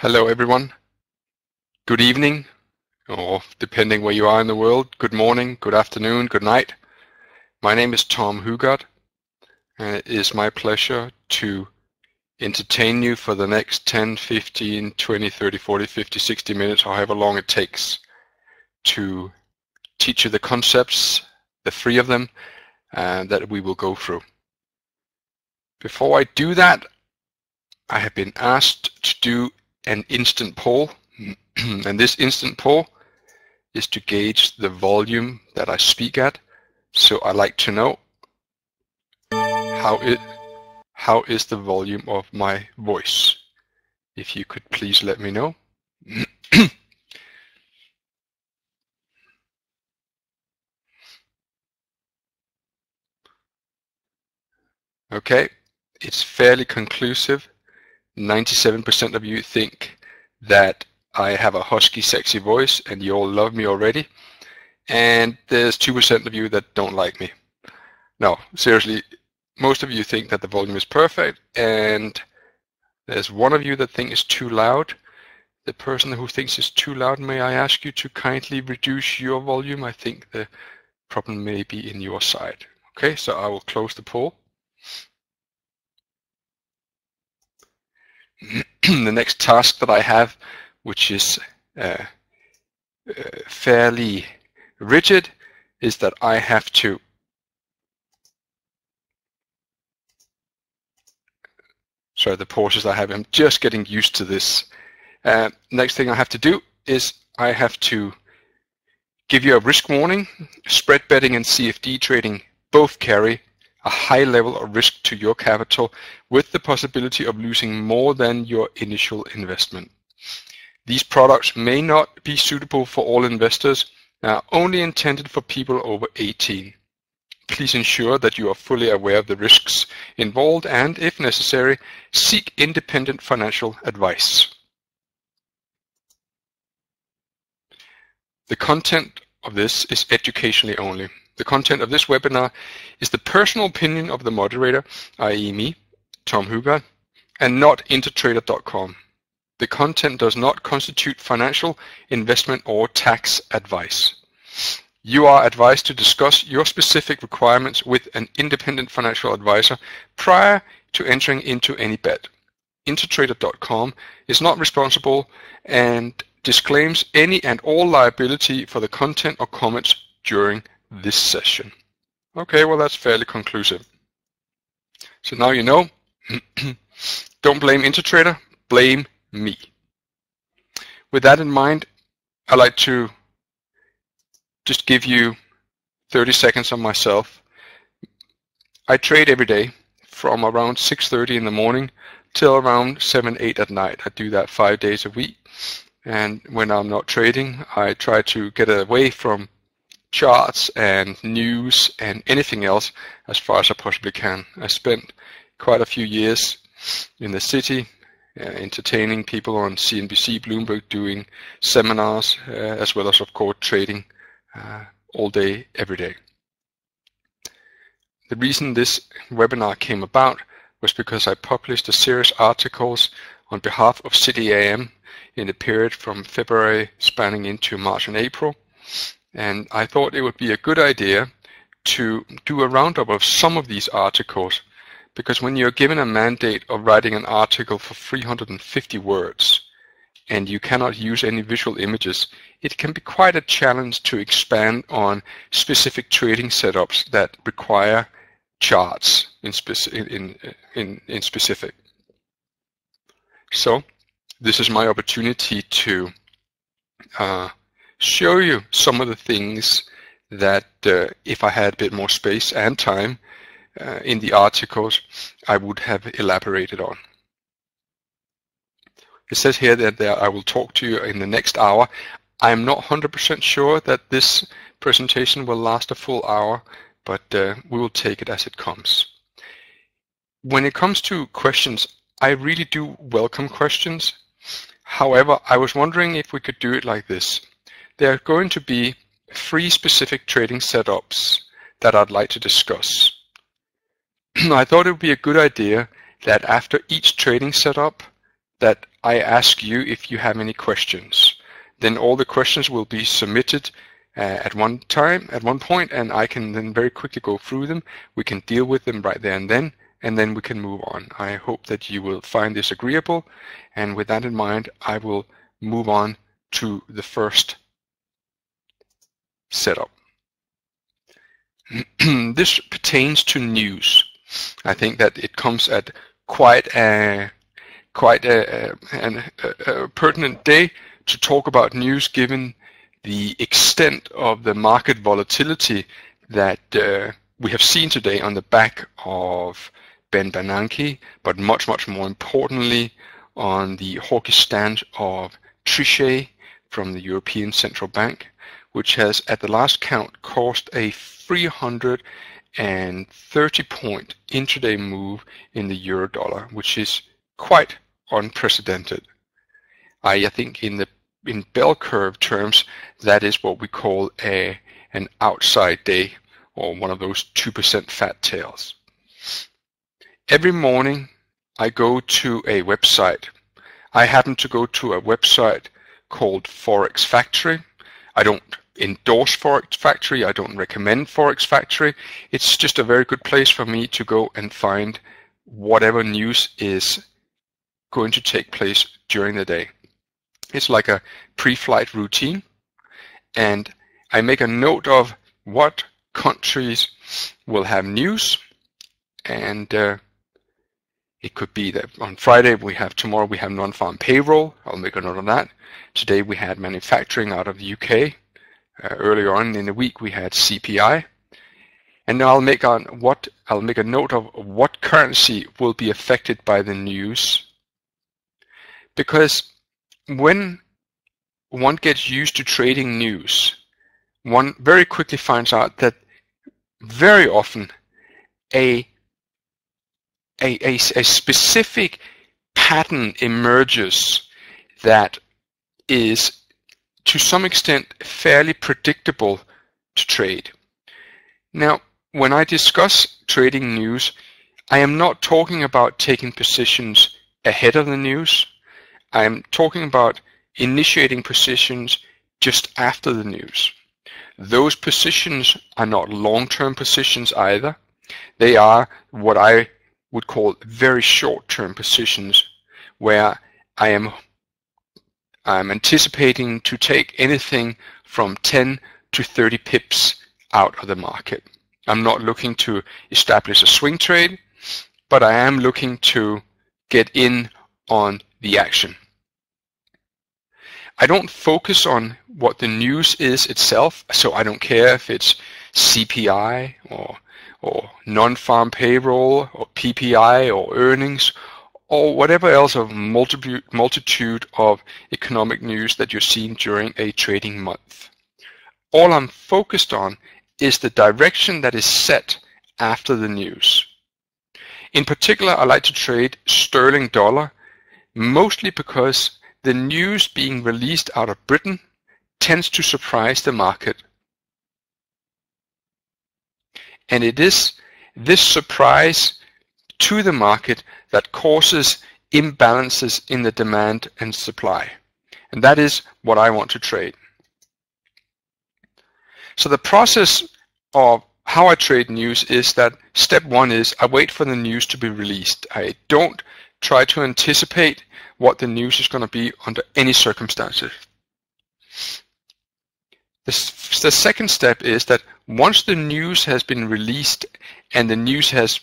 Hello everyone. Good evening, or depending where you are in the world, good morning, good afternoon, good night. My name is Tom Hougaard, and it is my pleasure to entertain you for the next 10, 15, 20, 30, 40, 50, 60 minutes, however long it takes, to teach you the concepts, the three of them, that we will go through. Before I do that, I have been asked to do an instant poll, and this instant poll is to gauge the volume that I speak at. So I like to know how is the volume of my voice. If you could please let me know. Okay, it's fairly conclusive. 97% of you think that I have a husky, sexy voice, and you all love me already. And there's 2% of you that don't like me. No, seriously, most of you think that the volume is perfect, and there's one of you that think it's too loud. The person who thinks it's too loud, may I ask you to kindly reduce your volume? I think the problem may be in your side. Okay, so I will close the poll. The next task that I have, which is fairly rigid, is that I have to the pauses I have, I'm just getting used to this. Next thing I have to do is I have to give you a risk warning. Spread betting and CFD trading both carry a high level of risk to your capital, with the possibility of losing more than your initial investment. These products may not be suitable for all investors, only intended for people over 18. Please ensure that you are fully aware of the risks involved and, if necessary, seek independent financial advice. The content of this is educationally only. The content of this webinar is the personal opinion of the moderator, i.e. me, Tom Hougaard, and not intertrader.com. The content does not constitute financial, investment, or tax advice. You are advised to discuss your specific requirements with an independent financial advisor prior to entering into any bet. Intertrader.com is not responsible and disclaims any and all liability for the content or comments during this session. Okay, well, that's fairly conclusive. So now you know, don't blame Intertrader, blame me. With that in mind, I'd like to just give you 30 seconds on myself. I trade every day from around 6:30 in the morning till around 7, 8 at night. I do that 5 days a week. And when I'm not trading, I try to get away from charts and news and anything else as far as I possibly can. I spent quite a few years in the city entertaining people on CNBC, Bloomberg, doing seminars, as well as, of course, trading all day, every day. The reason this webinar came about was because I published a series of articles on behalf of City AM in the period from February spanning into March and April. And I thought it would be a good idea to do a roundup of some of these articles, because when you're given a mandate of writing an article for 350 words and you cannot use any visual images, it can be quite a challenge to expand on specific trading setups that require charts in specific. So this is my opportunity to show you some of the things that if I had a bit more space and time in the articles, I would have elaborated on. It says here that I will talk to you in the next hour. I'm not 100% sure that this presentation will last a full hour, but we will take it as it comes. When it comes to questions, I really do welcome questions. However, I was wondering if we could do it like this. There are going to be 3 specific trading setups that I'd like to discuss. I thought it would be a good idea that after each trading setup, that I ask you if you have any questions. Then all the questions will be submitted at one point, and I can then very quickly go through them. We can deal with them right there and then we can move on. I hope that you will find this agreeable, and with that in mind, I will move on to the first setup. This pertains to news. I think that it comes at quite a pertinent day to talk about news, given the extent of the market volatility that we have seen today on the back of Ben Bernanke, but much more importantly on the hawkish stand of Trichet from the European Central Bank, which has at the last count caused a 330-point intraday move in the euro dollar, which is quite unprecedented. I think in bell curve terms, that is what we call an outside day, or one of those 2% fat tails. Every morning I go to a website. I happen to go to a website called Forex Factory. I don't endorse Forex Factory. I don't recommend Forex Factory. It's just a very good place for me to go and find whatever news is going to take place during the day. It's like a pre-flight routine, and I make a note of what countries will have news, and it could be that on Friday tomorrow we have non-farm payroll. I'll make a note of that. Today we had manufacturing out of the UK. Earlier on in the week we had CPI, and now I'll make a note of what currency will be affected by the news, because when one gets used to trading news, one very quickly finds out that very often a specific pattern emerges that is to some extent fairly predictable to trade. Now, when I discuss trading news, I am not talking about taking positions ahead of the news. I am talking about initiating positions just after the news. Those positions are not long-term positions either. They are what I would call very short-term positions, where I'm anticipating to take anything from 10 to 30 pips out of the market. I'm not looking to establish a swing trade, but I am looking to get in on the action. I don't focus on what the news is itself, so I don't care if it's CPI or non-farm payroll or PPI or earnings or whatever else of multitude of economic news that you're seeing during a trading month. All I'm focused on is the direction that is set after the news. In particular, I like to trade sterling dollar, mostly because the news being released out of Britain tends to surprise the market. And it is this surprise to the market that causes imbalances in the demand and supply. And that is what I want to trade. So the process of how I trade news is that step one is I wait for the news to be released. I don't try to anticipate what the news is going to be under any circumstances. The second step is that once the news has been released and the news has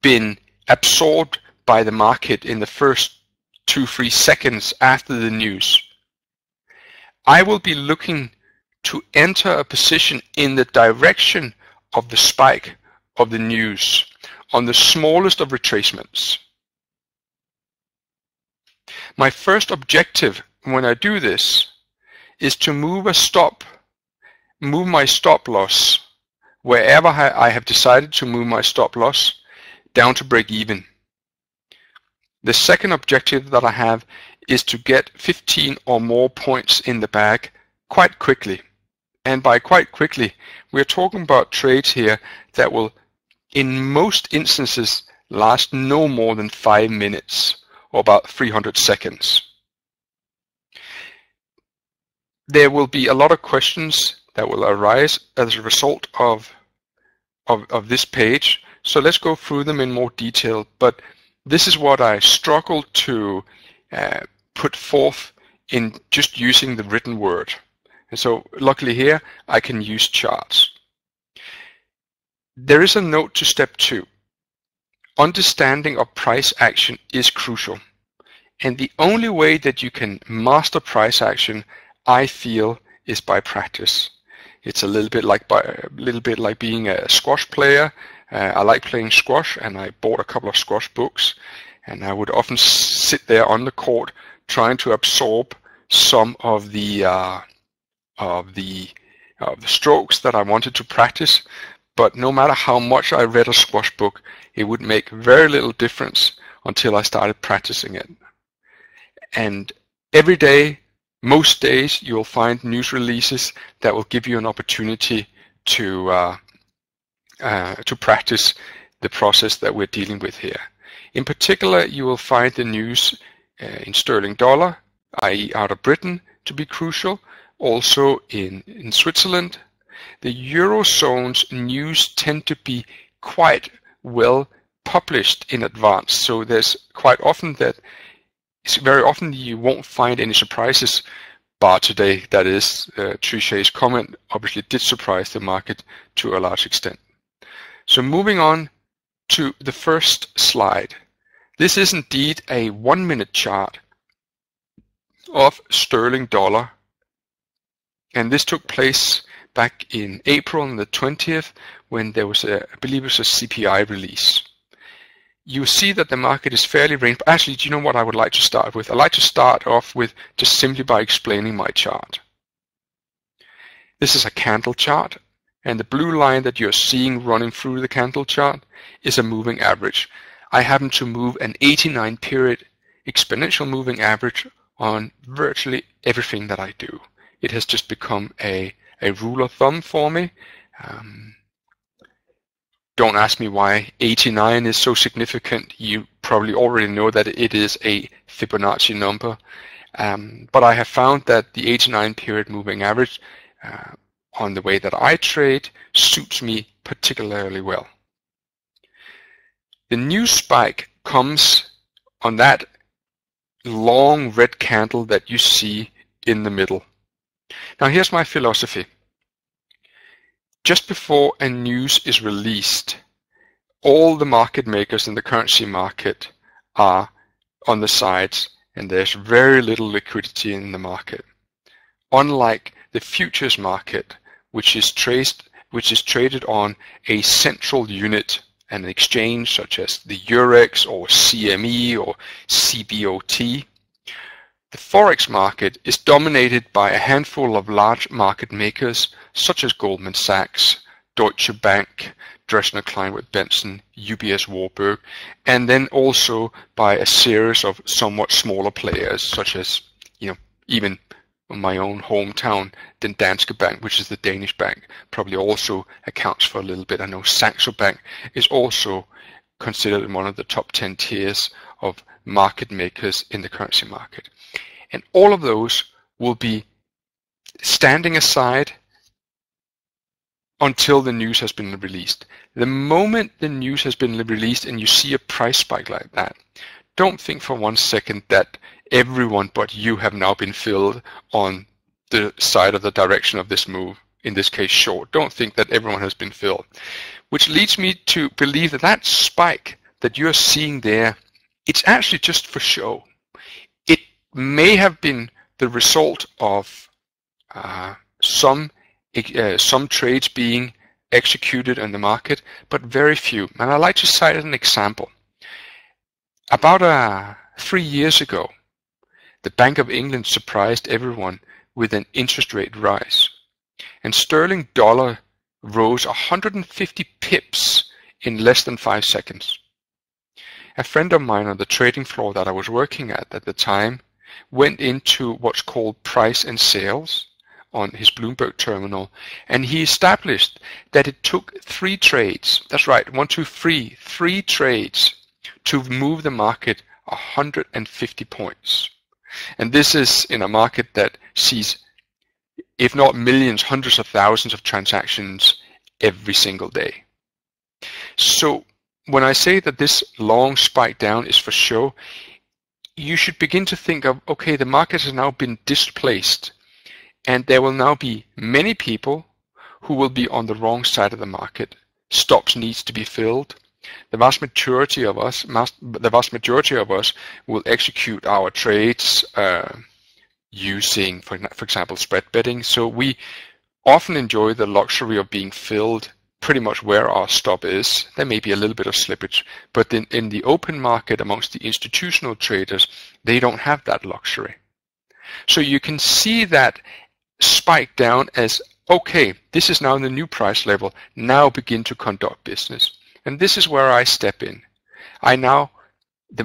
been absorbed by the market in the first 2-3 seconds after the news, I will be looking to enter a position in the direction of the spike of the news on the smallest of retracements. My first objective when I do this is to move my stop loss wherever I have decided to move my stop loss down to break even. The second objective that I have is to get 15 or more points in the bag quite quickly. And by quite quickly, we're talking about trades here that will, in most instances, last no more than 5 minutes, or about 300 seconds. There will be a lot of questions that will arise as a result of this page. So let's go through them in more detail. But this is what I struggled to put forth in just using the written word. And so luckily here, I can use charts. There is a note to step 2. Understanding of price action is crucial. And the only way that you can master price action, I feel, is by practice. It's a little bit like being a squash player. I like playing squash, and I bought a couple of squash books, and I would often sit there on the court trying to absorb some of the strokes that I wanted to practice. But no matter how much I read a squash book, it would make very little difference until I started practicing it. And every day, most days, you'll find news releases that will give you an opportunity to practice the process that we're dealing with here. In particular, you will find the news in sterling dollar, i.e. out of Britain, to be crucial. Also in Switzerland. The Eurozone's news tend to be quite well published in advance. So there's quite often very often you won't find any surprises, bar today. That is, Trichet's comment obviously did surprise the market to a large extent. So moving on to the first slide. This is indeed a 1-minute chart of sterling dollar. And this took place back in April on the 20th when there was I believe it was a CPI release. You see that the market is fairly range. Actually, do you know what I would like to start with? I'd like to start off with just simply by explaining my chart. This is a candle chart, and the blue line that you're seeing running through the candle chart is a moving average. I happen to move an 89-period exponential moving average on virtually everything that I do. It has just become a rule of thumb for me. Don't ask me why 89 is so significant. You probably already know that it is a Fibonacci number. But I have found that the 89 period moving average on the way that I trade suits me particularly well. The new spike comes on that long red candle that you see in the middle. Now here's my philosophy. Just before a news is released, all the market makers in the currency market are on the sides, and there's very little liquidity in the market. Unlike the futures market, which is traded on a central unit, an exchange such as the Eurex or CME or CBOT, the Forex market is dominated by a handful of large market makers such as Goldman Sachs, Deutsche Bank, Dresdner Kleinwort Benson, UBS Warburg, and then also by a series of somewhat smaller players such as, even my own hometown, the Danske Bank, which is the Danish bank, probably also accounts for a little bit. I know Saxo Bank is also considered one of the top 10 tiers of market makers in the currency market. And all of those will be standing aside until the news has been released. The moment the news has been released and you see a price spike like that, don't think for 1 second that everyone but you have now been filled on the side of the direction of this move, in this case short. Don't think that everyone has been filled. Which leads me to believe that that spike that you're seeing there, it's actually just for show. It may have been the result of some trades being executed in the market, but very few. And I'd like to cite an example. About 3 years ago, the Bank of England surprised everyone with an interest rate rise. And sterling dollar rose 150 pips in less than 5 seconds. A friend of mine on the trading floor that I was working at the time went into what's called price and sales on his Bloomberg terminal, and he established that it took 3 trades, that's right, 1, 2, 3 trades to move the market 150 points. And this is in a market that sees, if not millions, hundreds of thousands of transactions every single day. So when I say that this long spike down is for show, you should begin to think of, okay, the market has now been displaced, and there will now be many people who will be on the wrong side of the market. Stops needs to be filled. The vast majority of us will execute our trades using, for example, spread betting. So we often enjoy the luxury of being filled pretty much where our stop is. There may be a little bit of slippage, but in the open market amongst the institutional traders, they don't have that luxury. So you can see that spike down as, okay, this is now the new price level, now begin to conduct business. And this is where I step in. The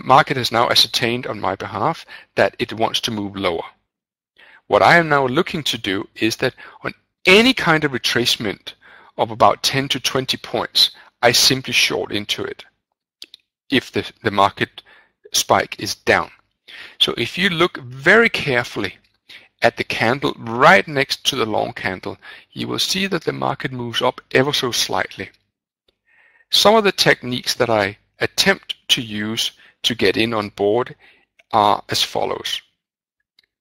market has now ascertained on my behalf that it wants to move lower. What I am now looking to do is that on any kind of retracement of about 10 to 20 points, I simply short into it if the market spike is down. So if you look very carefully at the candle right next to the long candle, you will see that the market moves up ever so slightly. Some of the techniques that I attempt to use to get in on board are as follows.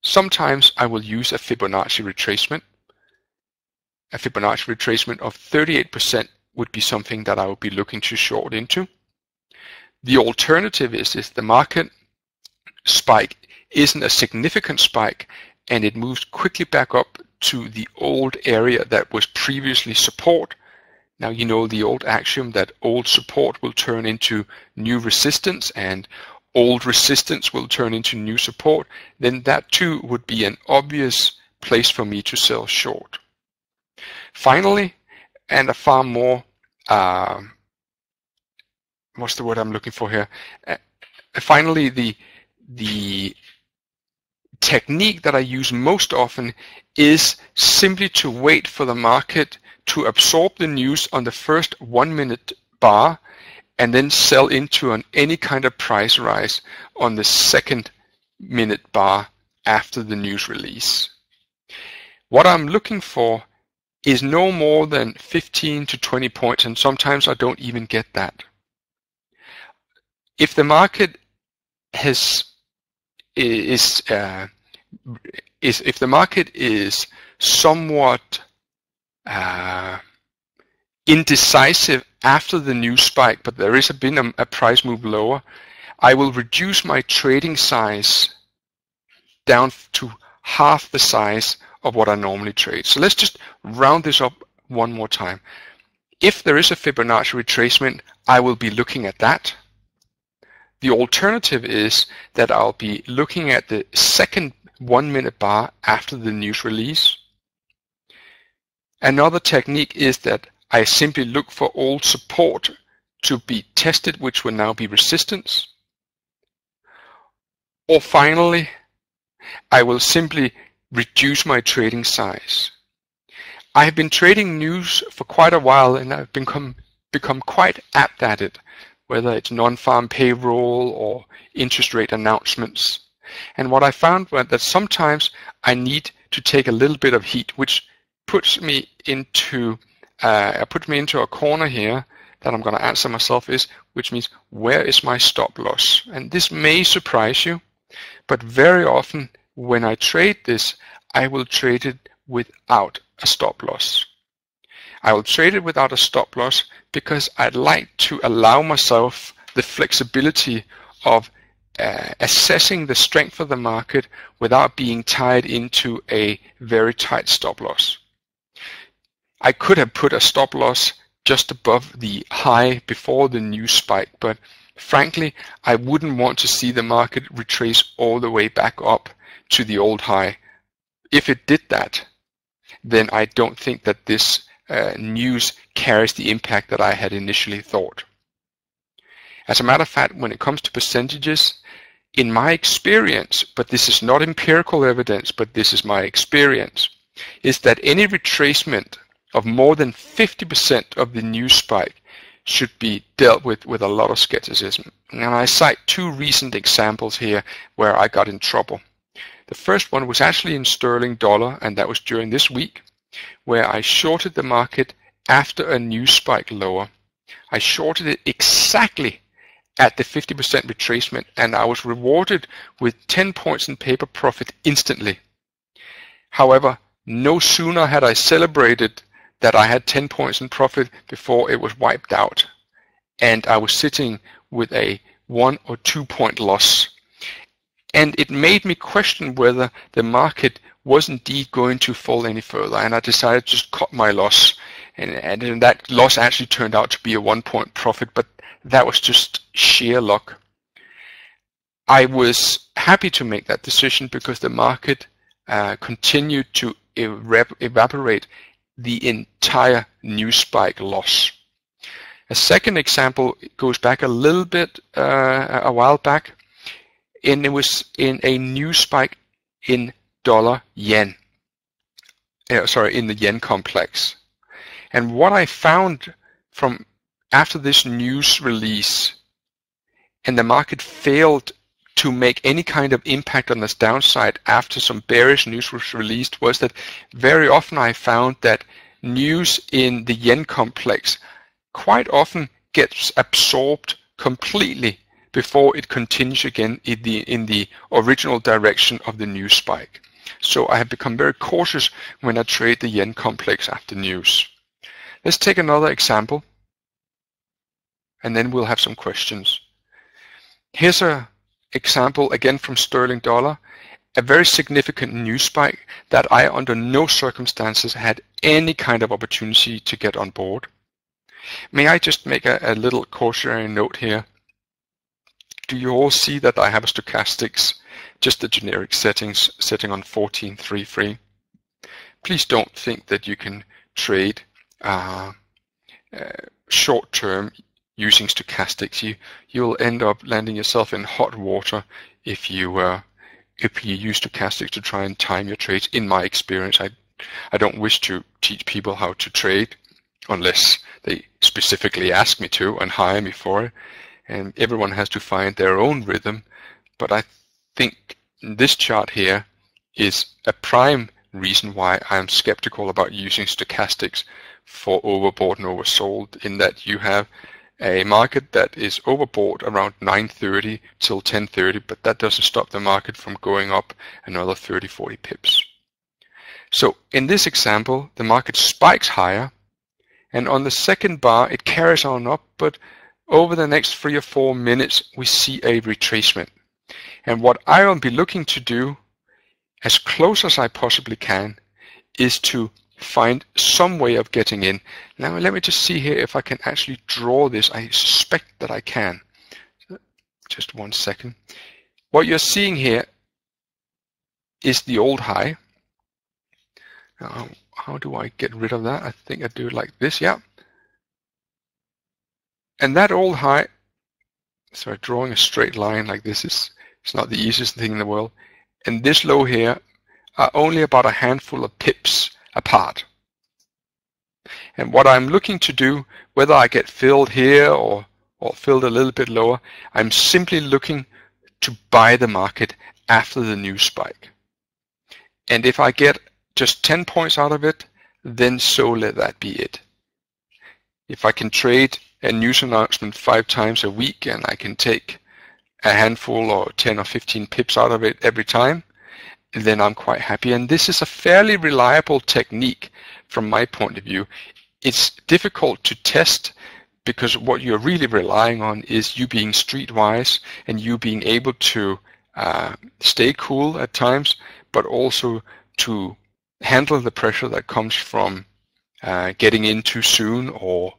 Sometimes I will use a Fibonacci retracement. A Fibonacci retracement of 38% would be something that I would be looking to short into. The alternative is the market spike isn't a significant spike and it moves quickly back up to the old area that was previously support. Now you know the old axiom that old support will turn into new resistance and old resistance will turn into new support. Then that too would be an obvious place for me to sell short. Finally, and a far more, what's the word I'm looking for here? Finally, the technique that I use most often is simply to wait for the market to absorb the news on the first 1 minute bar and then sell into any kind of price rise on the second minute bar after the news release. What I'm looking for is no more than 15 to 20 points, and sometimes I don't even get that. If the market is somewhat indecisive after the new spike, but there has been a price move lower, I will reduce my trading size down to half the size of what I normally trade. So let's just round this up one more time. If there is a Fibonacci retracement, I will be looking at that. The alternative is that I'll be looking at the second 1 minute bar after the news release. Another technique is that I simply look for old support to be tested, which will now be resistance. Or finally, I will simply reduce my trading size. I have been trading news for quite a while and I've become quite apt at it, whether it's non-farm payroll or interest rate announcements. And what I found was that sometimes I need to take a little bit of heat, which puts me into a corner here that I'm going to answer myself which means, where is my stop loss? And this may surprise you, but very often when I trade this, I will trade it without a stop loss. I will trade it without a stop loss because I'd like to allow myself the flexibility of assessing the strength of the market without being tied into a very tight stop loss. I could have put a stop loss just above the high before the new spike, but frankly, I wouldn't want to see the market retrace all the way back up to the old high. If it did that, then I don't think that this news carries the impact that I had initially thought. As a matter of fact, when it comes to percentages, in my experience, but this is not empirical evidence, but this is my experience, is that any retracement of more than 50% of the news spike should be dealt with a lot of skepticism. And I cite two recent examples here where I got in trouble. The first one was actually in sterling dollar, and that was during this week, where I shorted the market after a news spike lower. I shorted it exactly at the 50% retracement, and I was rewarded with 10 points in paper profit instantly. However, no sooner had I celebrated that I had 10 points in profit before it was wiped out, and I was sitting with a 1 or 2 point loss. And it made me question whether the market was indeed going to fall any further, and I decided to just cut my loss. And that loss actually turned out to be a 1 point profit, but that was just sheer luck. I was happy to make that decision because the market continued to evaporate the entire news spike loss. A second example goes back a little bit, a while back, and it was in a news spike in dollar-yen. In the yen complex. And what I found from after this news release, and the market failed to make any kind of impact on this downside after some bearish news was released, was that very often I found that news in the yen complex quite often gets absorbed completely before it continues again in the original direction of the news spike. So I have become very cautious when I trade the yen complex after news. Let's take another example, and then we'll have some questions. Here's an example again from sterling dollar, a very significant news spike that I under no circumstances had any kind of opportunity to get on board. May I just make a little cautionary note here? Do you all see that I have a stochastics, just the generic settings, setting on 14.33? Please don't think that you can trade short term using stochastics. You'll end up landing yourself in hot water if you use stochastics to try and time your trades. In my experience, I don't wish to teach people how to trade unless they specifically ask me to and hire me for it. And everyone has to find their own rhythm. But I think this chart here is a prime reason why I'm skeptical about using stochastics for overbought and oversold, in that you have a market that is overbought around 9:30 till 10:30, but that doesn't stop the market from going up another 30-40 pips. So in this example, the market spikes higher, and on the second bar it carries on up, but over the next 3 or 4 minutes we see a retracement. And what I will be looking to do, as close as I possibly can, is to find some way of getting in. Now let me just see here if I can actually draw this. I suspect that I can. Just 1 second. What you're seeing here is the old high. Now, how do I get rid of that? I think I do it like this, yeah. And that old high, so drawing a straight line like this it's not the easiest thing in the world. And this low here are only about a handful of pips apart. And what I'm looking to do, whether I get filled here or filled a little bit lower, I'm simply looking to buy the market after the news spike. And if I get just 10 points out of it, then so let that be it. If I can trade a news announcement 5 times a week and I can take a handful or 10 or 15 pips out of it every time, then I'm quite happy. And this is a fairly reliable technique from my point of view. It's difficult to test because what you're really relying on is you being streetwise and you being able to stay cool at times, but also to handle the pressure that comes from getting in too soon or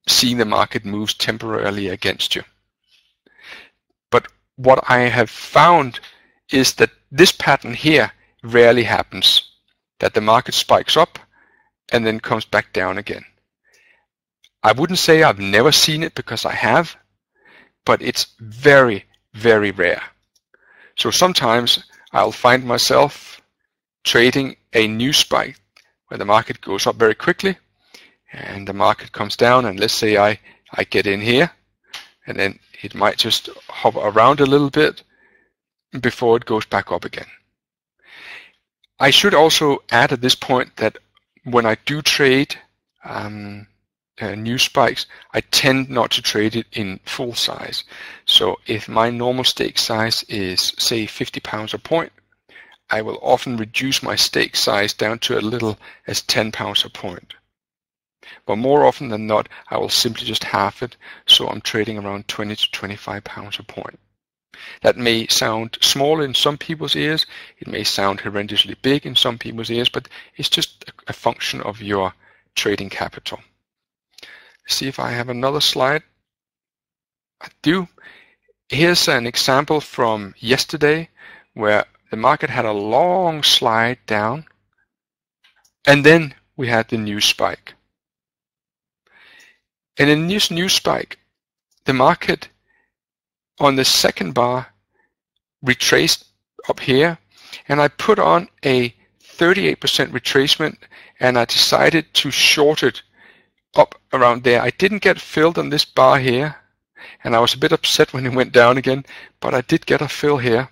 seeing the market moves temporarily against you. But what I have found is that this pattern here rarely happens, that the market spikes up and then comes back down again. I wouldn't say I've never seen it, because I have, but it's very, very rare. So sometimes I'll find myself trading a new spike where the market goes up very quickly, and the market comes down, and let's say I get in here, and then it might just hover around a little bit before it goes back up again. I should also add at this point that when I do trade news spikes, I tend not to trade it in full size. So if my normal stake size is, say, £50 a point, I will often reduce my stake size down to as little as £10 a point. But more often than not, I will simply just halve it, so I'm trading around £20 to £25 a point. That may sound small in some people's ears, it may sound horrendously big in some people's ears, but it's just a function of your trading capital. See if I have another slide. I do. Here's an example from yesterday where the market had a long slide down, and then we had the news spike. And in this news spike, the market on the second bar retraced up here, and I put on a 38% retracement, and I decided to short it up around there. I didn't get filled on this bar here, and I was a bit upset when it went down again, but I did get a fill here,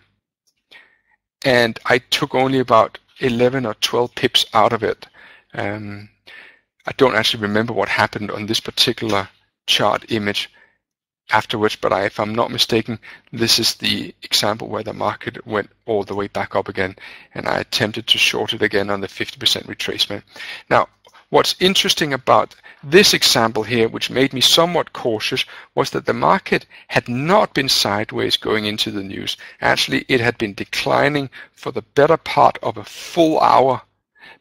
and I took only about 11 or 12 pips out of it. I don't actually remember what happened on this particular chart image afterwards, but if I'm not mistaken, this is the example where the market went all the way back up again, and I attempted to short it again on the 50% retracement. Now, what's interesting about this example here, which made me somewhat cautious, was that the market had not been sideways going into the news. Actually, it had been declining for the better part of a full hour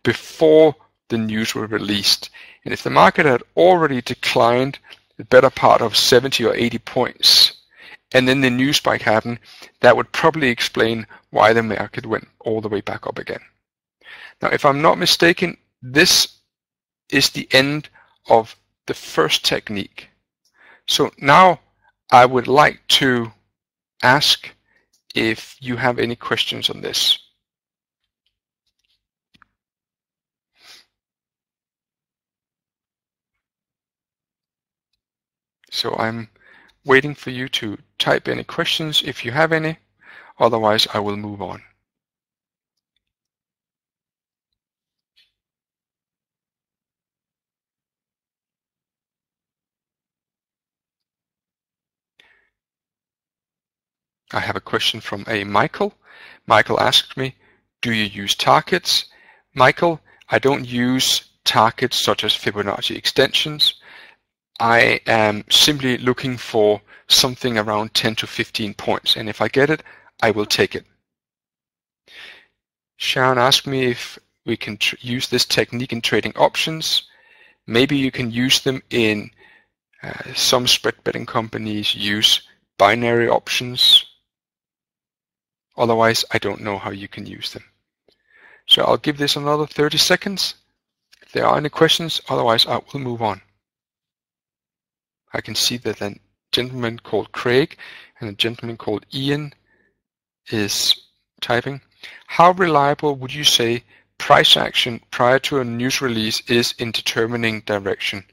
before the news were released. And if the market had already declined the better part of 70 or 80 points, and then the news spike happened, that would probably explain why the market went all the way back up again. Now, if I'm not mistaken, this is the end of the first technique. So now I would like to ask if you have any questions on this. So I'm waiting for you to type any questions if you have any, otherwise I will move on. I have a question from a Michael. Michael asked me, do you use targets? Michael, I don't use targets such as Fibonacci extensions. I am simply looking for something around 10 to 15 points, and if I get it, I will take it. Sharon asked me if we can use this technique in trading options. Maybe you can use them in some spread betting companies use binary options. Otherwise, I don't know how you can use them. So I'll give this another 30 seconds. If there are any questions, otherwise I will move on. I can see that a gentleman called Craig and a gentleman called Ian is typing. How reliable would you say price action prior to a news release is in determining direction?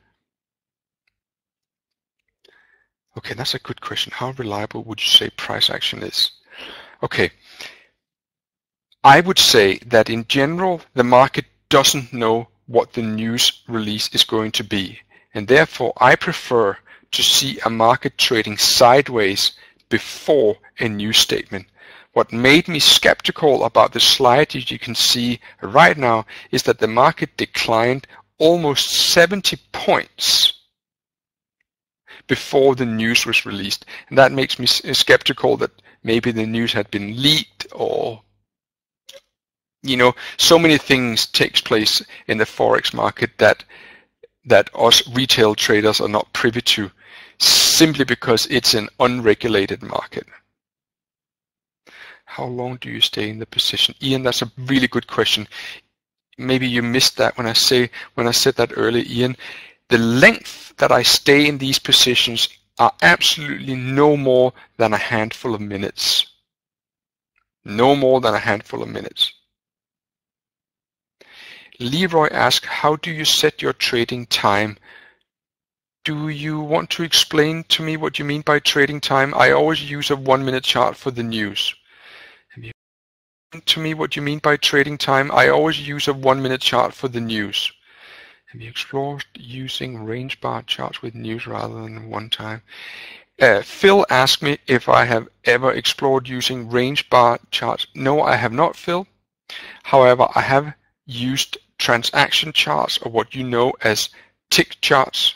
Okay, that's a good question. How reliable would you say price action is? Okay, I would say that in general, the market doesn't know what the news release is going to be. And therefore, I prefer to see a market trading sideways before a news statement. What made me skeptical about the slide that you can see right now is that the market declined almost 70 points before the news was released. And that makes me skeptical that maybe the news had been leaked, or, you know, so many things takes place in the Forex market that us retail traders are not privy to, simply because it's an unregulated market. How long do you stay in the position? Ian, that's a really good question. Maybe you missed that when I said that earlier, Ian. The length that I stay in these positions are absolutely no more than a handful of minutes. No more than a handful of minutes. Leroy asks, how do you set your trading time? Do you want to explain to me what you mean by trading time? I always use a 1-minute chart for the news. Have you explained to me what you mean by trading time? I always use a 1-minute chart for the news. Have you explored using range bar charts with news rather than one time? Phil asked me if I have ever explored using range bar charts. No, I have not, Phil. However, I have used transaction charts, or what you know as tick charts.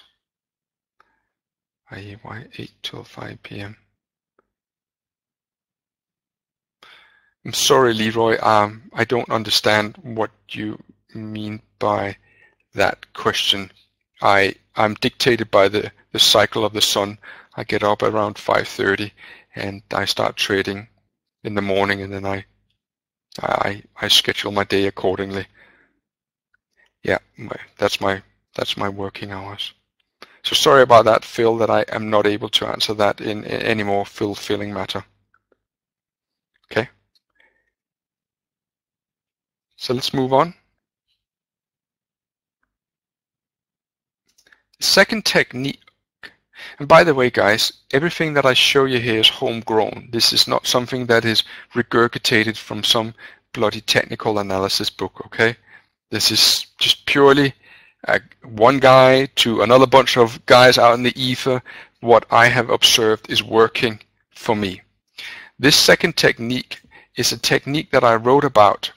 Why 8 till 5 p.m. I'm sorry, Leroy. I don't understand what you mean by that question. I'm dictated by the cycle of the sun. I get up around 5:30 and I start trading in the morning, and then I schedule my day accordingly. Yeah, that's my working hours. So sorry about that, Phil, that I am not able to answer that in any more fulfilling matter. Okay. So let's move on. Second technique. And by the way, guys, everything that I show you here is homegrown. This is not something that is regurgitated from some bloody technical analysis book, okay? This is just purely one guy to another bunch of guys out in the ether. What I have observed is working for me. This second technique is a technique that I wrote about,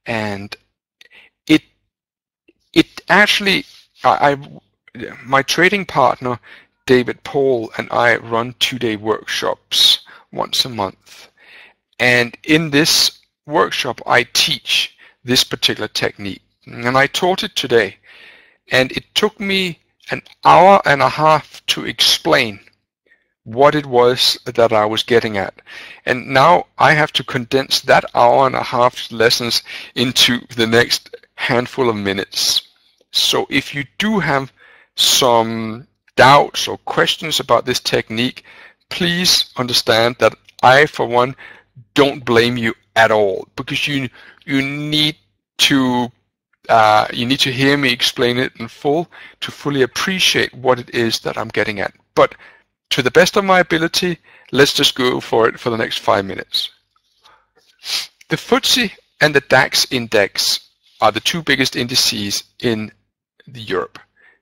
and it actually, my trading partner David Paul and I run 2-day workshops once a month, and in this workshop I teach this particular technique, and I taught it today, and it took me an hour and a half to explain what it was that I was getting at, and now I have to condense that hour and a half lessons into the next handful of minutes. So if you do have some doubts or questions about this technique, please understand that I, for one, don't blame you at all, because you need to hear me explain it in full to fully appreciate what it is that I'm getting at. But to the best of my ability, let's just go for it for the next 5 minutes. The FTSE and the DAX index are the two biggest indices in Europe.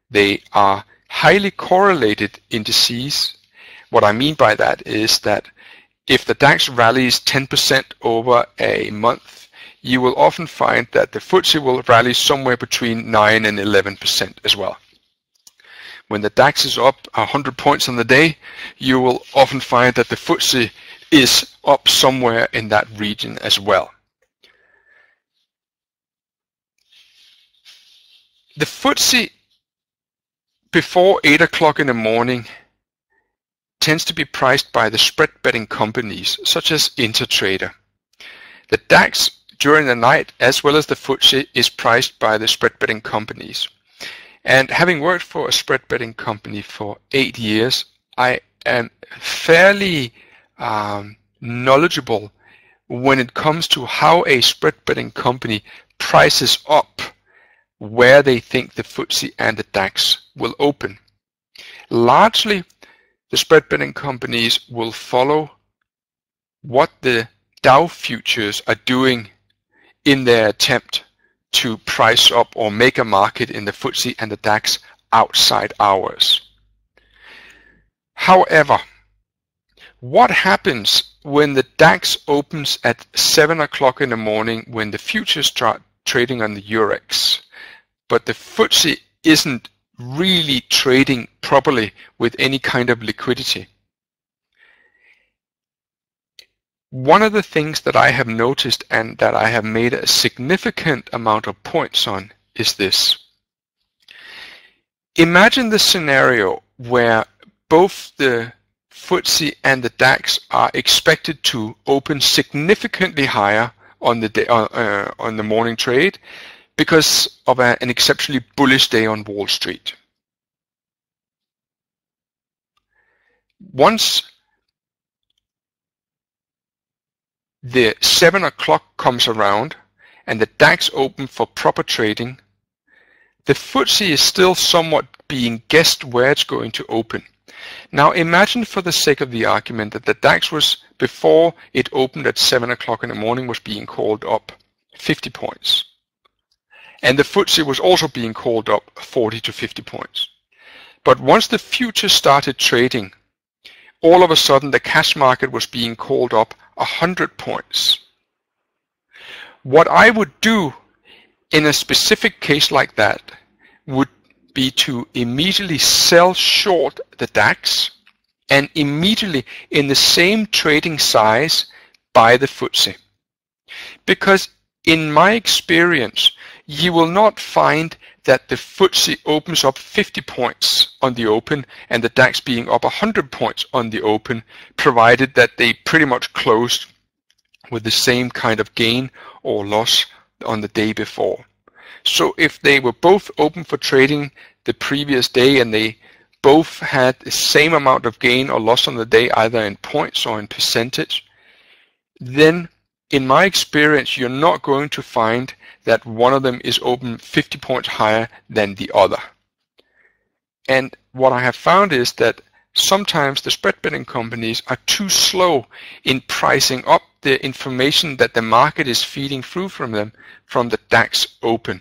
They are highly correlated indices. What I mean by that is that if the DAX rallies 10% over a month, you will often find that the FTSE will rally somewhere between 9 and 11% as well. When the DAX is up 100 points on the day, you will often find that the FTSE is up somewhere in that region as well. The FTSE before 8 o'clock in the morning tends to be priced by the spread betting companies such as Intertrader. The DAX during the night, as well as the FTSE, is priced by the spread betting companies. And having worked for a spread betting company for 8 years, I am fairly knowledgeable when it comes to how a spread betting company prices up where they think the FTSE and the DAX will open. Largely, the spread betting companies will follow what the Dow futures are doing in their attempt to price up or make a market in the FTSE and the DAX outside hours. However, what happens when the DAX opens at 7 o'clock in the morning when the futures start trading on the Eurex, but the FTSE isn't really trading properly with any kind of liquidity? One of the things that I have noticed and that I have made a significant amount of points on is this. Imagine the scenario where both the FTSE and the DAX are expected to open significantly higher on the day, on the morning trade because of an exceptionally bullish day on Wall Street. Once the 7 o'clock comes around and the DAX open for proper trading the FTSE is still somewhat being guessed where it's going to open. Now imagine, for the sake of the argument, that the DAX was, before it opened at 7 o'clock in the morning, was being called up 50 points. And the FTSE was also being called up 40 to 50 points. But once the futures started trading, all of a sudden the cash market was being called up 100 points. What I would do in a specific case like that would be to immediately sell short the DAX and immediately, in the same trading size, buy the FTSE. Because in my experience, you will not find that the FTSE opens up 50 points on the open and the DAX being up 100 points on the open, provided that they pretty much closed with the same kind of gain or loss on the day before. So if they were both open for trading the previous day and they both had the same amount of gain or loss on the day, either in points or in percentage, then in my experience, you're not going to find that one of them is open 50 points higher than the other. And what I have found is that sometimes the spread betting companies are too slow in pricing up the information that the market is feeding through from them from the DAX open.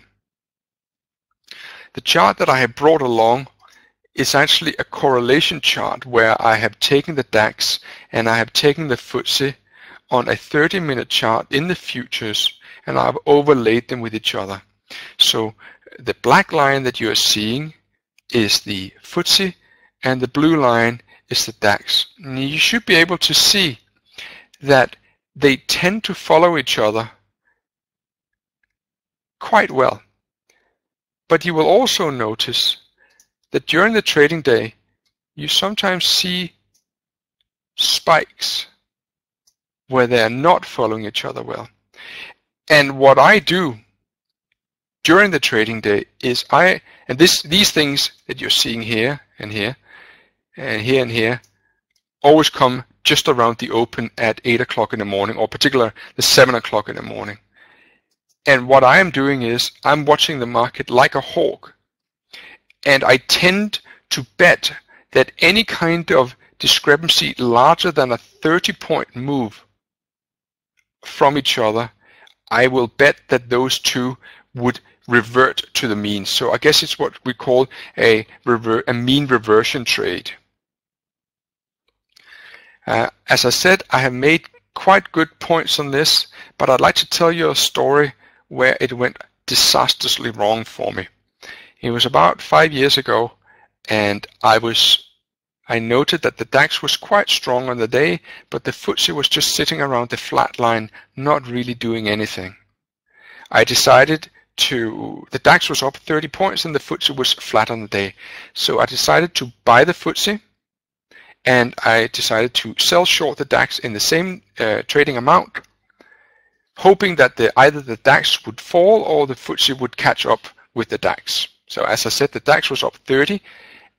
The chart that I have brought along is actually a correlation chart where I have taken the DAX and I have taken the FTSE on a 30-minute chart in the futures, and I've overlaid them with each other. So the black line that you are seeing is the FTSE and the blue line is the DAX. And you should be able to see that they tend to follow each other quite well. But you will also notice that during the trading day, you sometimes see spikes where they are not following each other well. And what I do during the trading day is these things that you're seeing here and here and here and here always come just around the open at 8 o'clock in the morning, or particularly the 7 o'clock in the morning. And what I am doing is I'm watching the market like a hawk, and I tend to bet that any kind of discrepancy larger than a 30-point move from each other, I will bet that those two would revert to the mean. So I guess it's what we call a mean reversion trade. As I said, I have made quite good points on this, but I'd like to tell you a story where it went disastrously wrong for me. It was about 5 years ago, and I noted that the DAX was quite strong on the day, but the FTSE was just sitting around the flat line, not really doing anything. I decided the DAX was up 30 points and the FTSE was flat on the day. So I decided to buy the FTSE, and I decided to sell short the DAX in the same trading amount, hoping that either the DAX would fall or the FTSE would catch up with the DAX. So as I said, the DAX was up 30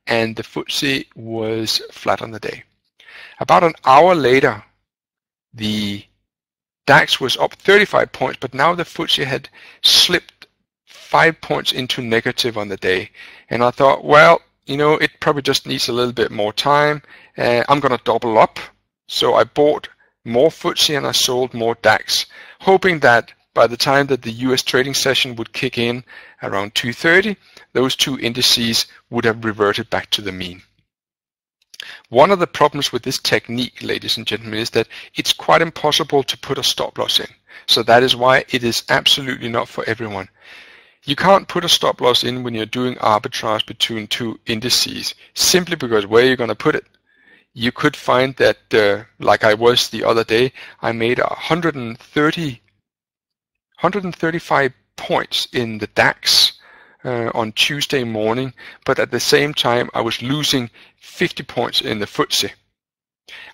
and the FTSE was flat on the day. About an hour later, the DAX was up 35 points, but now the FTSE had slipped 5 points into negative on the day. And I thought, well, you know, it probably just needs a little bit more time. I'm going to double up. So I bought more FTSE and I sold more DAX, hoping that by the time that the US trading session would kick in around 2:30, those two indices would have reverted back to the mean. One of the problems with this technique, ladies and gentlemen, is that it's quite impossible to put a stop loss in. So that is why it is absolutely not for everyone. You can't put a stop loss in when you're doing arbitrage between two indices, simply because where you're going to put it. You could find that, like I was the other day, I made 135 points in the DAX on Tuesday morning, but at the same time I was losing 50 points in the FTSE.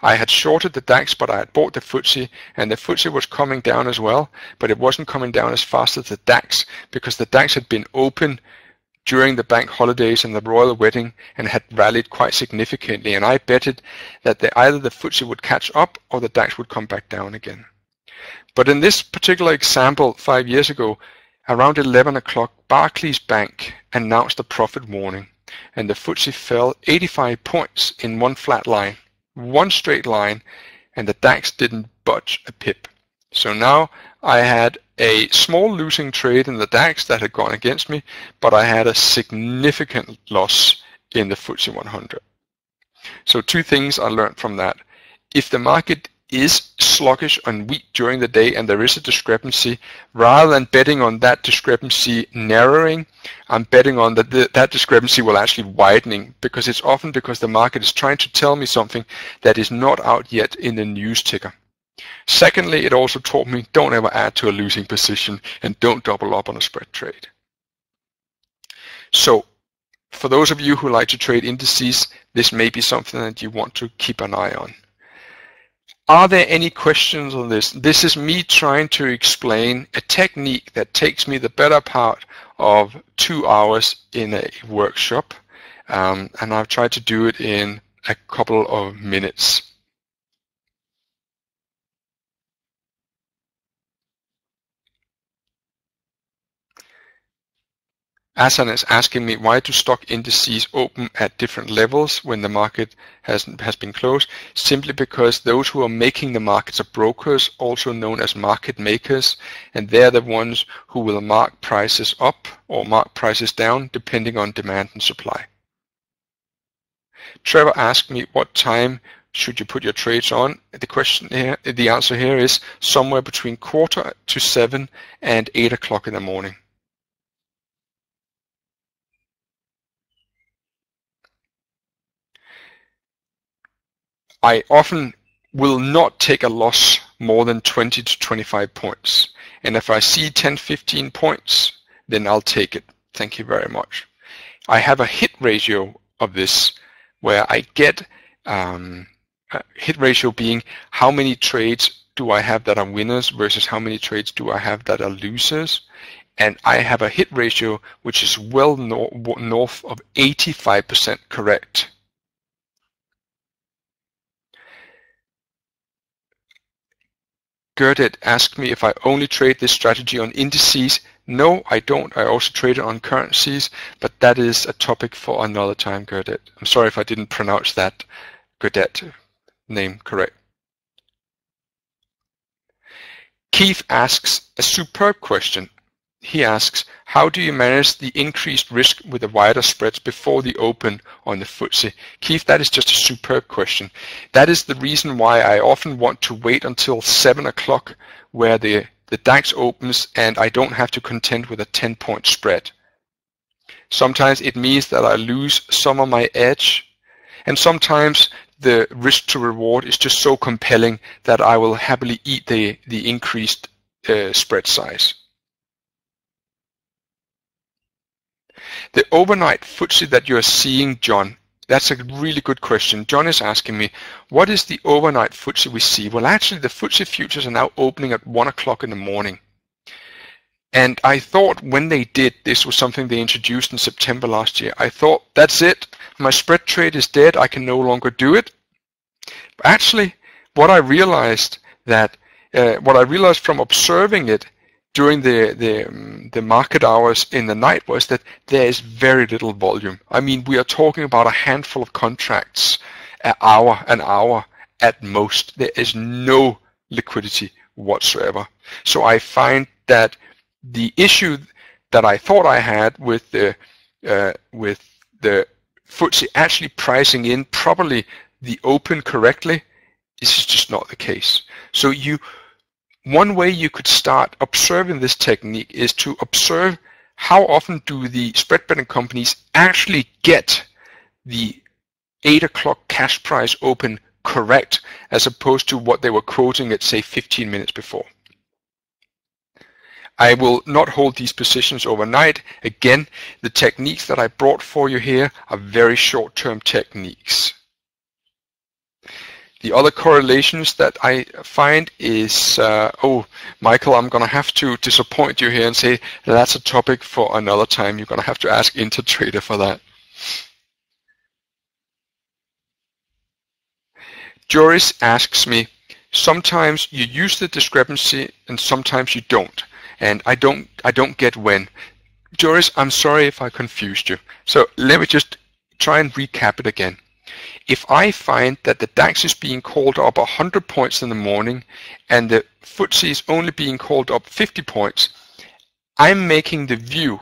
I had shorted the DAX, but I had bought the FTSE, and the FTSE was coming down as well, but it wasn't coming down as fast as the DAX, because the DAX had been open during the bank holidays and the royal wedding and had rallied quite significantly, and I betted that either the FTSE would catch up or the DAX would come back down again. But in this particular example 5 years ago, Around 11 o'clock, Barclays Bank announced a profit warning, and the FTSE fell 85 points in one flat line, one straight line, and the DAX didn't budge a pip. So now I had a small losing trade in the DAX that had gone against me, but I had a significant loss in the FTSE 100. So two things I learned from that. If the market is sluggish and weak during the day and there is a discrepancy, rather than betting on that discrepancy narrowing, I'm betting on that discrepancy will actually widening, because it's often because the market is trying to tell me something that is not out yet in the news ticker. Secondly, it also taught me don't ever add to a losing position and don't double up on a spread trade. So for those of you who like to trade indices, this may be something that you want to keep an eye on. Are there any questions on this? This is me trying to explain a technique that takes me the better part of 2 hours in a workshop, and I've tried to do it in a couple of minutes. Asan is asking me, why do stock indices open at different levels when the market has been closed? Simply because those who are making the markets are brokers, also known as market makers, and they're the ones who will mark prices up or mark prices down depending on demand and supply. Trevor asked me, what time should you put your trades on? The answer here is somewhere between 6:45 and 8 o'clock in the morning. I often will not take a loss more than 20 to 25 points. And if I see 10, 15 points, then I'll take it. Thank you very much. I have a hit ratio of this where I get hit ratio being how many trades do I have that are winners versus how many trades do I have that are losers. And I have a hit ratio which is well north of 85% correct. Gerdet asked me if I only trade this strategy on indices. No, I don't. I also trade it on currencies, but that is a topic for another time, Gerdet. I'm sorry if I didn't pronounce that Gerdet name correct. Keith asks a superb question. He asks, how do you manage the increased risk with the wider spreads before the open on the FTSE? Keith, that is just a superb question. That is the reason why I often want to wait until 7 o'clock where the DAX opens and I don't have to contend with a 10-point spread. Sometimes it means that I lose some of my edge, and sometimes the risk to reward is just so compelling that I will happily eat the increased spread size. The overnight FTSE that you're seeing, John, that's a really good question. John is asking me, what is the overnight FTSE we see? Well, actually, the FTSE futures are now opening at 1 o'clock in the morning. And I thought when they did, this was something they introduced in September last year, I thought, that's it. My spread trade is dead. I can no longer do it. But actually, what I realized from observing it during the market hours in the night was that there is very little volume. I mean, we are talking about a handful of contracts an hour at most. There is no liquidity whatsoever. So I find that the issue that I thought I had with the FTSE actually pricing in probably the open correctly is just not the case. So one way you could start observing this technique is to observe how often do the spread betting companies actually get the 8 o'clock cash price open correct as opposed to what they were quoting at, say, 15 minutes before. I will not hold these positions overnight. Again, the techniques that I brought for you here are very short-term techniques. The other correlations that I find is, oh, Michael, I'm going to have to disappoint you here and say that's a topic for another time. You're going to have to ask Intertrader for that. Joris asks me, sometimes you use the discrepancy and sometimes you don't. and I don't get when. Joris, I'm sorry if I confused you. So let me just try and recap it again. If I find that the DAX is being called up 100 points in the morning and the FTSE is only being called up 50 points, I'm making the view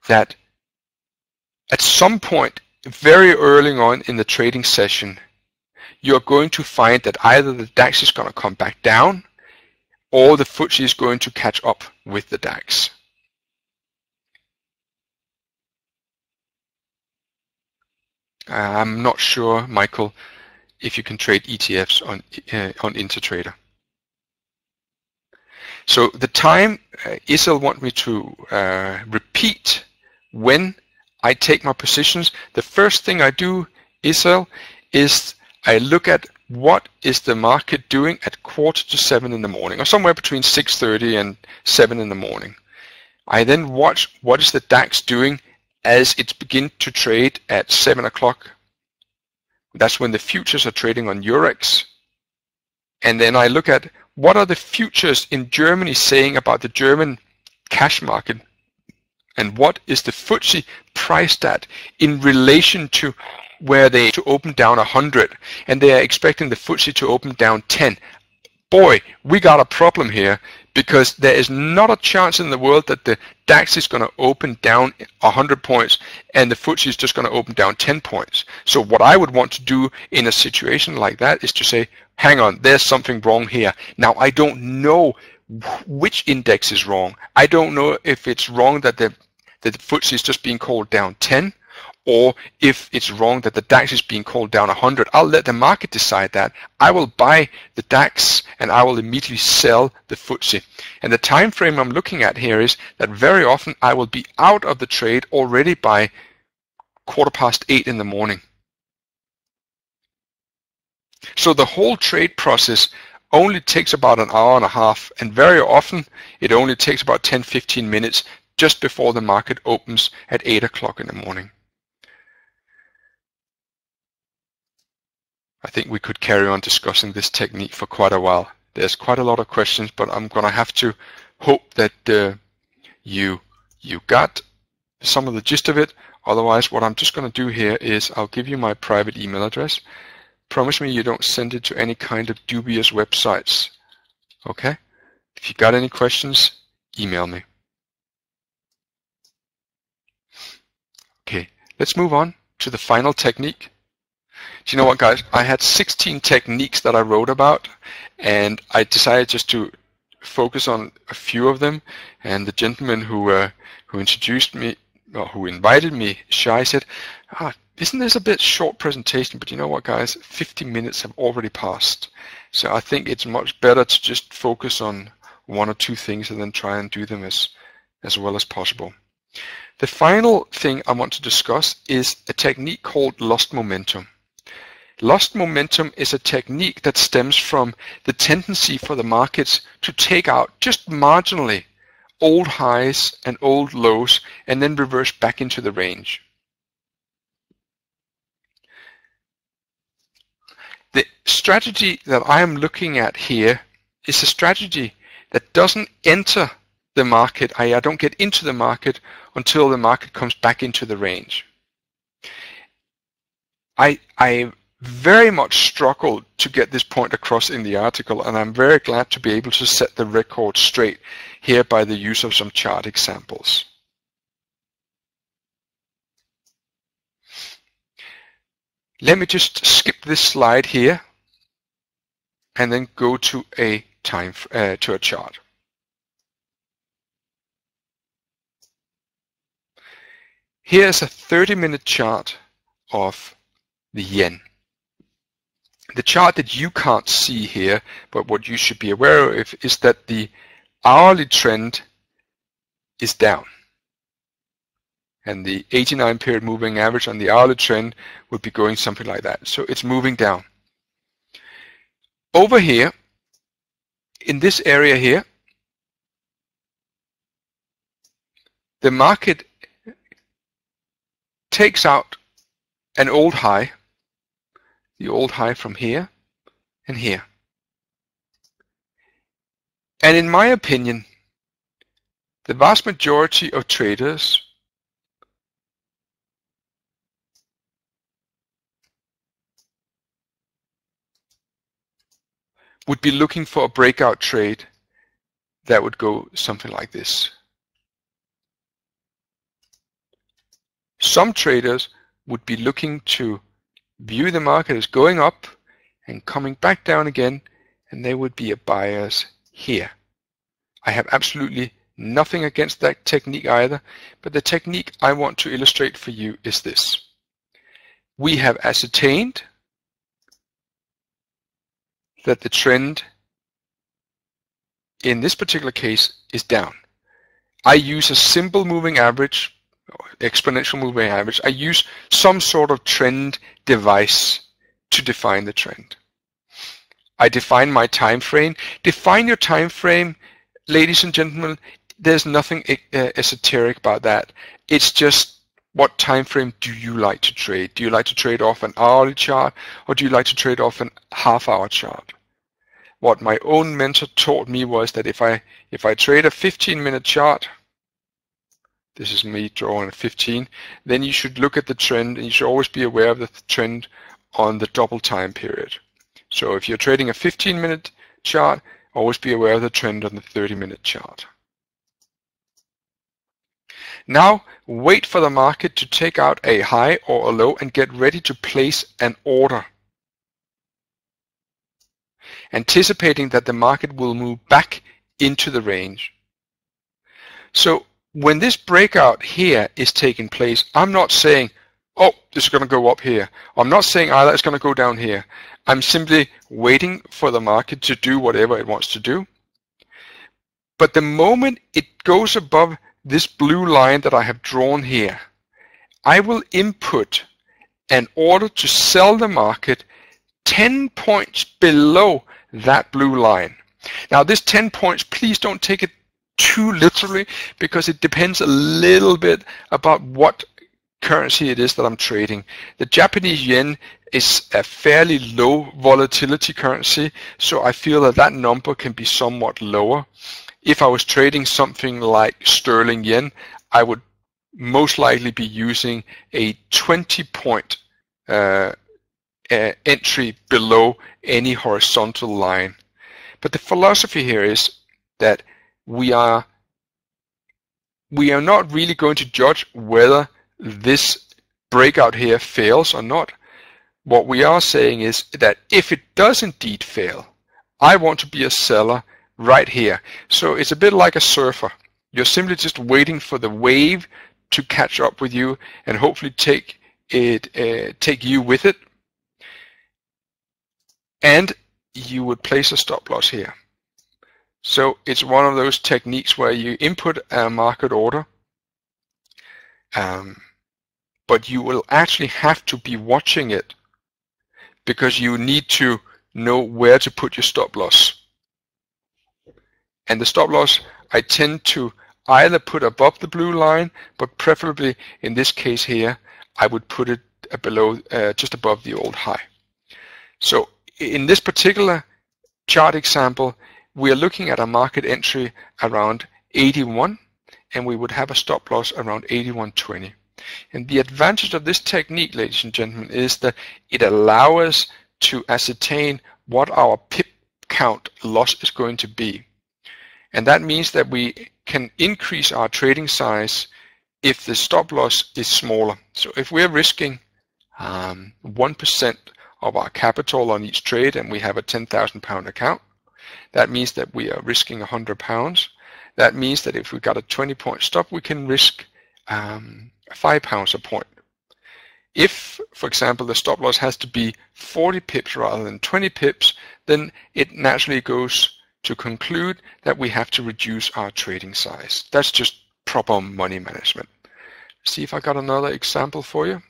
that at some point very early on in the trading session, you're going to find that either the DAX is going to come back down or the FTSE is going to catch up with the DAX. I'm not sure, Michael, if you can trade ETFs on InterTrader. So the time Isel want me to repeat when I take my positions, the first thing I do, Isel, is I look at what is the market doing at 6:45 in the morning, or somewhere between 6:30 and 7 in the morning. I then watch what is the DAX doing as it begins to trade at 7 o'clock. That's when the futures are trading on Eurex. And then I look at what are the futures in Germany saying about the German cash market, and what is the FTSE priced at in relation to where they to open down 100, and they are expecting the FTSE to open down 10. Boy, we got a problem here, because there is not a chance in the world that the DAX is going to open down 100 points and the FTSE is just going to open down 10 points. So what I would want to do in a situation like that is to say, hang on, there's something wrong here. Now, I don't know which index is wrong. I don't know if it's wrong that the FTSE is just being called down 10, or if it's wrong that the DAX is being called down 100. I'll let the market decide that. I will buy the DAX and I will immediately sell the FTSE. And the time frame I'm looking at here is that very often I will be out of the trade already by 8:15 in the morning. So the whole trade process only takes about an hour and a half, and very often it only takes about 10-15 minutes just before the market opens at 8 o'clock in the morning. I think we could carry on discussing this technique for quite a while. There's quite a lot of questions, but I'm going to have to hope that you got some of the gist of it. Otherwise, what I'm just going to do here is I'll give you my private email address. Promise me you don't send it to any kind of dubious websites. Okay? If you got any questions, email me. Okay, let's move on to the final technique. Do you know what, guys? I had 16 techniques that I wrote about, and I decided just to focus on a few of them. And the gentleman who introduced me, or who invited me, Shai, said, isn't this a bit short presentation? But you know what, guys? 50 minutes have already passed. So I think it's much better to just focus on one or two things and then try and do them as well as possible. The final thing I want to discuss is a technique called lost momentum. Lost momentum is a technique that stems from the tendency for the markets to take out just marginally old highs and old lows and then reverse back into the range. The strategy that I am looking at here is a strategy that doesn't enter the market. I don't get into the market until the market comes back into the range. I very much struggled to get this point across in the article, and I'm very glad to be able to set the record straight here by the use of some chart examples. Let me just skip this slide here and then go to a chart. Here's a 30-minute chart of the yen. The chart that you can't see here, but what you should be aware of, is that the hourly trend is down. And the 89 period moving average on the hourly trend would be going something like that. So it's moving down. Over here, in this area here, the market takes out an old high, the old high from here and here. And in my opinion, the vast majority of traders would be looking for a breakout trade that would go something like this. Some traders would be looking to view the market as going up and coming back down again, and they would be buyers here. I have absolutely nothing against that technique either, but the technique I want to illustrate for you is this. We have ascertained that the trend in this particular case is down. I use a simple moving average, or exponential moving average. I use some sort of trend device to define the trend. I define my time frame. Define your time frame, ladies and gentlemen. There's nothing esoteric about that. It's just, what time frame do you like to trade? Do you like to trade off an hourly chart, or do you like to trade off an half-hour chart? What my own mentor taught me was that if I trade a 15-minute chart, this is me drawing a 15, then you should look at the trend, and you should always be aware of the trend on the double time period. So if you're trading a 15-minute chart, always be aware of the trend on the 30-minute chart. Now, wait for the market to take out a high or a low and get ready to place an order, anticipating that the market will move back into the range. So when this breakout here is taking place, I'm not saying, oh, this is going to go up here. I'm not saying either it's going to go down here. I'm simply waiting for the market to do whatever it wants to do. But the moment it goes above this blue line that I have drawn here, I will input an order to sell the market 10 points below that blue line. Now this 10 points, please don't take it too literally, because it depends a little bit about what currency it is that I'm trading. The Japanese yen is a fairly low volatility currency, so I feel that that number can be somewhat lower. If I was trading something like sterling yen, I would most likely be using a 20-point entry below any horizontal line. But the philosophy here is that we are not really going to judge whether this breakout here fails or not. What we are saying is that if it does indeed fail, I want to be a seller right here. So it's a bit like a surfer. You're simply just waiting for the wave to catch up with you and hopefully take you with it. And you would place a stop loss here. So it's one of those techniques where you input a market order, but you will actually have to be watching it, because you need to know where to put your stop loss. And the stop loss I tend to either put above the blue line, but preferably in this case here, I would put it below, just above the old high. So in this particular chart example, we are looking at a market entry around 81, and we would have a stop loss around 81.20. And the advantage of this technique, ladies and gentlemen, is that it allows us to ascertain what our pip count loss is going to be. And that means that we can increase our trading size if the stop loss is smaller. So if we're risking 1% of our capital on each trade, and we have a £10,000 account, that means that we are risking £100. That means that if we got a 20-point stop, we can risk £5 a point. If, for example, the stop loss has to be 40 pips rather than 20 pips, then it naturally goes to conclude that we have to reduce our trading size. That's just proper money management. See if I got another example for you.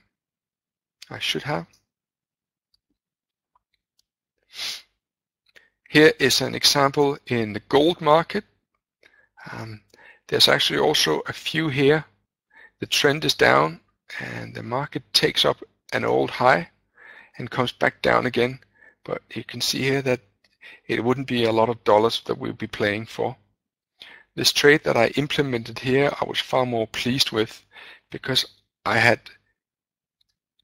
I should have. Here is an example in the gold market. There's actually also a few here. The trend is down, and the market takes up an old high and comes back down again. But you can see here that it wouldn't be a lot of dollars that we'll be playing for. This trade that I implemented here, I was far more pleased with because I had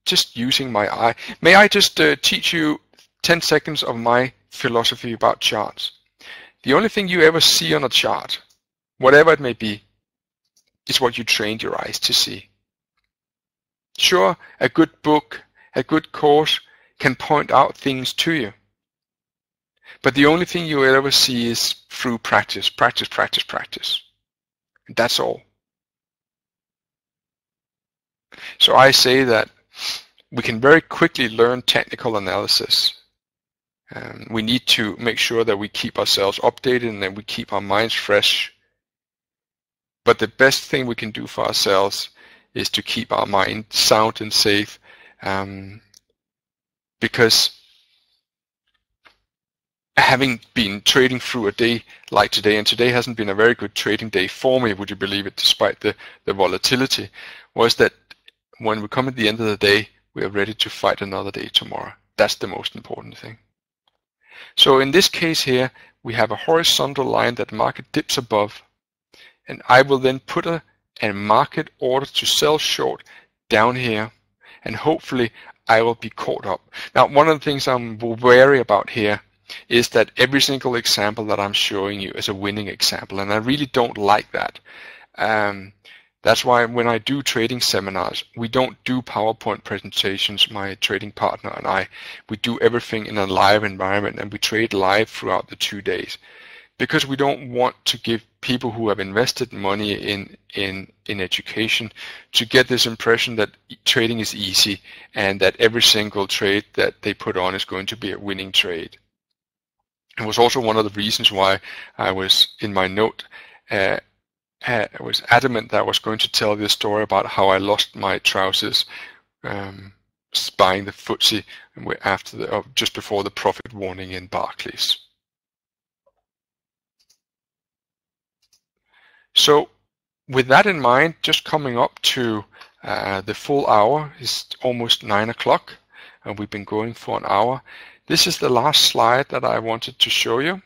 just using my eye. May I just teach you 10 seconds of my philosophy about charts? The only thing you ever see on a chart, whatever it may be, is what you trained your eyes to see. Sure, a good book, a good course can point out things to you. But the only thing you ever see is through practice, practice, practice, practice. And that's all. So I say that we can very quickly learn technical analysis. We need to make sure that we keep ourselves updated and that we keep our minds fresh. But the best thing we can do for ourselves is to keep our mind sound and safe, because having been trading through a day like today, and today hasn't been a very good trading day for me, would you believe it, despite the volatility, was that when we come at the end of the day, we are ready to fight another day tomorrow. That's the most important thing. So in this case here, we have a horizontal line that the market dips above, and I will then put a market order to sell short down here, and hopefully I will be caught up. Now, one of the things I'm wary about here is that every single example that I'm showing you is a winning example, and I really don't like that. That's why when I do trading seminars, we don't do PowerPoint presentations, my trading partner and I. We do everything in a live environment, and we trade live throughout the 2 days, because we don't want to give people who have invested money in education to get this impression that trading is easy and that every single trade that they put on is going to be a winning trade. It was also one of the reasons why I was in my note I was adamant that I was going to tell this story about how I lost my trousers buying the FTSE after just before the profit warning in Barclays. So with that in mind, just coming up to the full hour, is almost 9 o'clock, and we've been going for an hour. This is the last slide that I wanted to show you.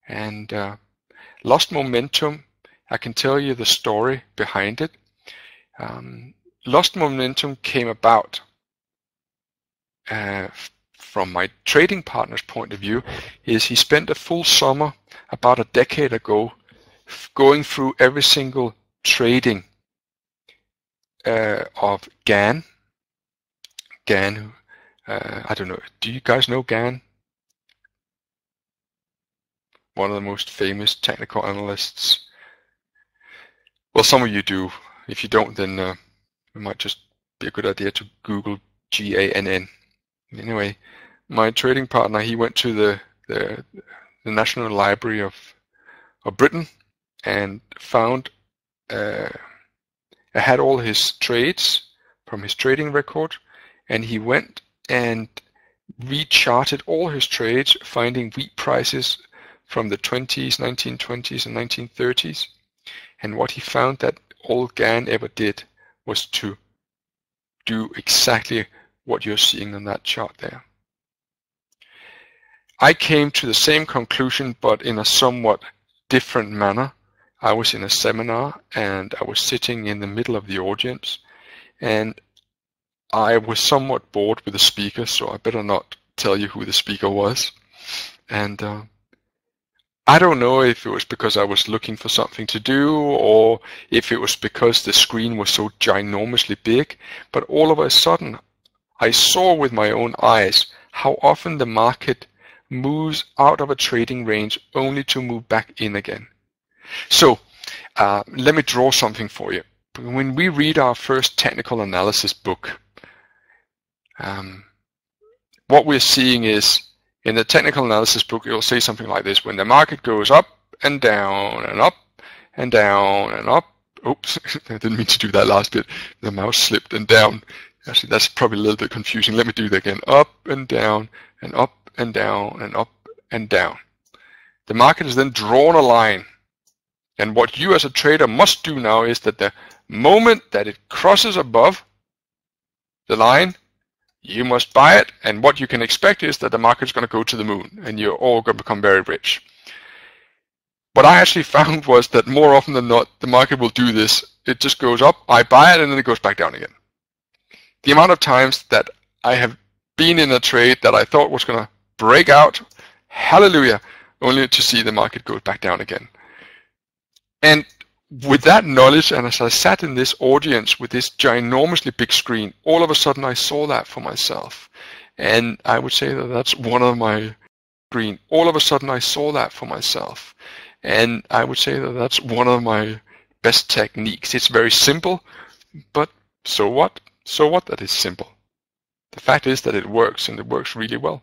And lost momentum, I can tell you the story behind it. Lost momentum came about from my trading partner's point of view, is he spent a full summer about a decade ago going through every single trading of GAN. GAN, I don't know, do you guys know GAN? One of the most famous technical analysts. Well, some of you do. If you don't, then it might just be a good idea to Google GANN. Anyway, my trading partner, he went to the National Library of Britain and found had all his trades from his trading record, and he went and recharted all his trades, finding wheat prices from the 20s, 1920s, and 1930s. And what he found that all GAN ever did was to do exactly what you're seeing on that chart there. I came to the same conclusion, but in a somewhat different manner. I was in a seminar, and I was sitting in the middle of the audience, and I was somewhat bored with the speaker, so I better not tell you who the speaker was. And I don't know if it was because I was looking for something to do, or if it was because the screen was so ginormously big, but all of a sudden I saw with my own eyes how often the market moves out of a trading range only to move back in again. So let me draw something for you. When we read our first technical analysis book, what we're seeing is, in the technical analysis book, it will say something like this: when the market goes up and down and up and down and up. Oops, I didn't mean to do that last bit. The mouse slipped and down. Actually, that's probably a little bit confusing. Let me do that again. Up and down and up and down and up and down. The market has then drawn a line. And what you as a trader must do now is that the moment that it crosses above the line, you must buy it, and what you can expect is that the market's going to go to the moon, and you're all going to become very rich. What I actually found was that more often than not, the market will do this. It just goes up, I buy it, and then it goes back down again. The amount of times that I have been in a trade that I thought was going to break out, hallelujah, only to see the market go back down again. And with that knowledge, and as I sat in this audience with this ginormously big screen, all of a sudden I saw that for myself. And I would say that that's one of my green. All of a sudden I saw that for myself. And I would say that that's one of my best techniques. It's very simple, but so what? So what that it's simple? The fact is that it works, and it works really well.